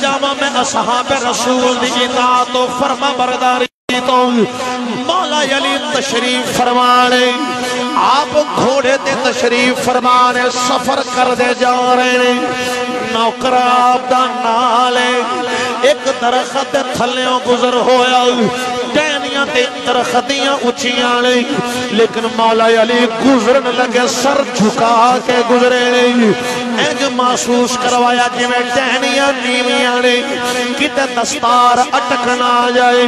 JAMA میں اصحاب رسول دی اطاعت و فرما برداری تو مولا علی تشریف فرمانے آپ گھوڑے تے تشریف فرمانے سفر کر دے جا رہے ہیں نوکر آپ دا نالے ایک درخت تھلیوں گزر ہویا ٹہنیاں تے درختیاں اچھیاں نہیں لیکن مولا علی گزرن لگے سر جھکا کے گزرے نہیں اینج محسوس کروایا کہ میں ٹہنیاں نیمیاں نہیں کتے دستار اٹکنا جائے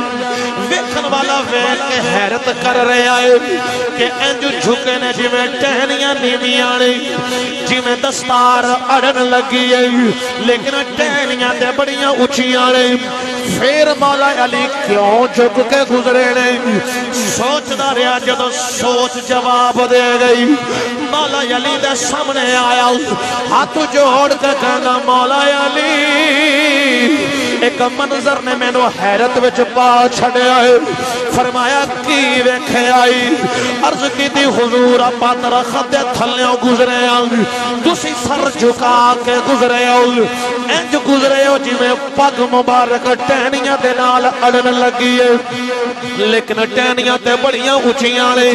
ویکھن والا ویل کے حیرت کر رہے آئے کہ اینج جھکے نے جی میں ٹہنیاں نیمیاں نہیں جی میں دستار اڑن لگی ہے لیکن ٹہنیاں تے بڑیاں اچھیاں نہیں پھر مولا علی کیوں جھک کے گزرے نہیں سوچ دا رہا جدو سوچ جواب دے گئی مولا علی دے سامنے آیا ہاتھ جوڑ کے کہنا مولا علی ایک منظر نے میں نو حیرت وچ پا چھڑے آئے فرمایا کی ویکھے آئی عرض کی دی حضور اپا درخت تھلیوں گزرے آؤں تسی سر جھکا کے گزرے آؤں انج گزرے ہو جی میں پگ مبارک ٹہنیاں دے نال اڑن لگی ہے لیکن ٹہنیاں تے بڑیاں اچھیاں لے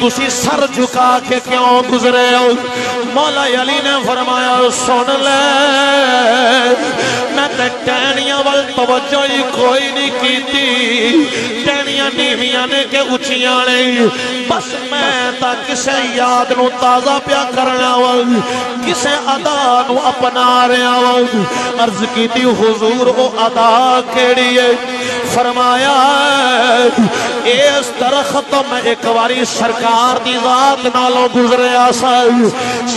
تسی سر جھکا کے کیوں گزرے ہو مولا علی نے فرمایا سن لے میں تے ٹہنیاں وال توجہ ہی کوئی نہیں کیتی ٹہنیاں نیمیاں نے کے اچھیاں لے بس میں تا کسے یاد نو تازہ پیا کرنا وال کسے ادا نو اپنا رہا وال عرض کی تھی حضور او ادا کیڑی ہے فرمایا اس درخت میں ایک واری سرکار دی ذات نالوں گزرے آسا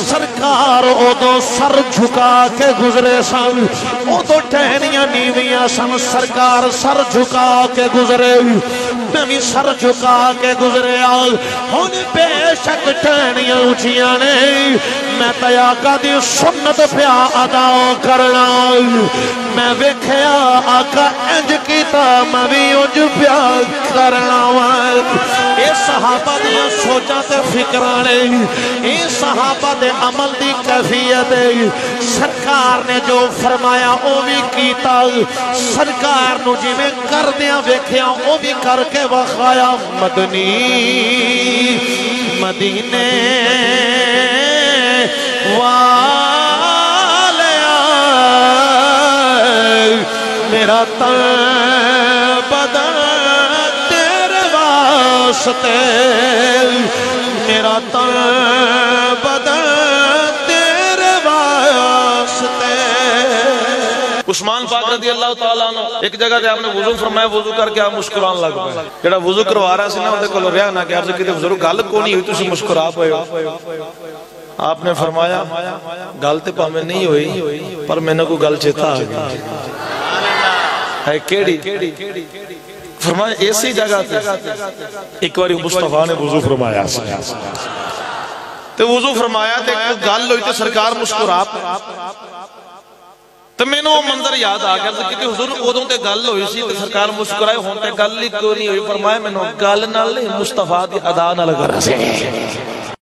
سرکار او دو سر جھکا کے گزرے سن او دو ٹہنیاں نیویاں سن سرکار سر جھکا کے گزرے میں بھی سر جھکا کے گزرے آل ہن بے شک ٹہنیاں اچھیاں نہیں میں تیاقہ دی سنت پیا ادا کرنا میں ویکھیا آقا انج کیتا میں بھی انج پیا کرنا اے صحابہ دیا سوچا تے فکرانے اے صحابہ دے عمل دی کیفیت سرکار نے جو فرمایا او بھی کیتا سرکار نو جی میں کر دیا ویکھیا او بھی کر کے وخایا مدنی مدینے والیا میرا تن بدن تیرے واسطے میرا تن بدن تیرے واسطے عثمان پاک رضی اللہ تعالیٰ عنہ ایک جگہ دے آپ نے وضو فرمایا وضو کر کے آپ مسکران لگ پائے جڑا وضو کروا رہا سی نا اندے کول رہا نہ کہ عرض کیتے حضور گل کو نہیں ہوئی تسی مسکرا پئے ہو آپ نے فرمایا گل تے پاویں نہیں ہوئی پر میں نے کو گل چیتا آ گئی ہے کیڑی فرمایا ایسی جگہ تے ایک بار مصطفیٰ نے وضو فرمایا تے وضو فرمایا تے گل ہوئی تے سرکار مسکرا تو میں نے وہ منظر یاد آ گیا کہ حضور ادوں تے گل ہوئی سی تے سرکار مسکرائے ہون تے گل ہی کوئی نہیں ہوئی فرمایا میں نے گل نال مصطفیٰ دی ادا نال کر سی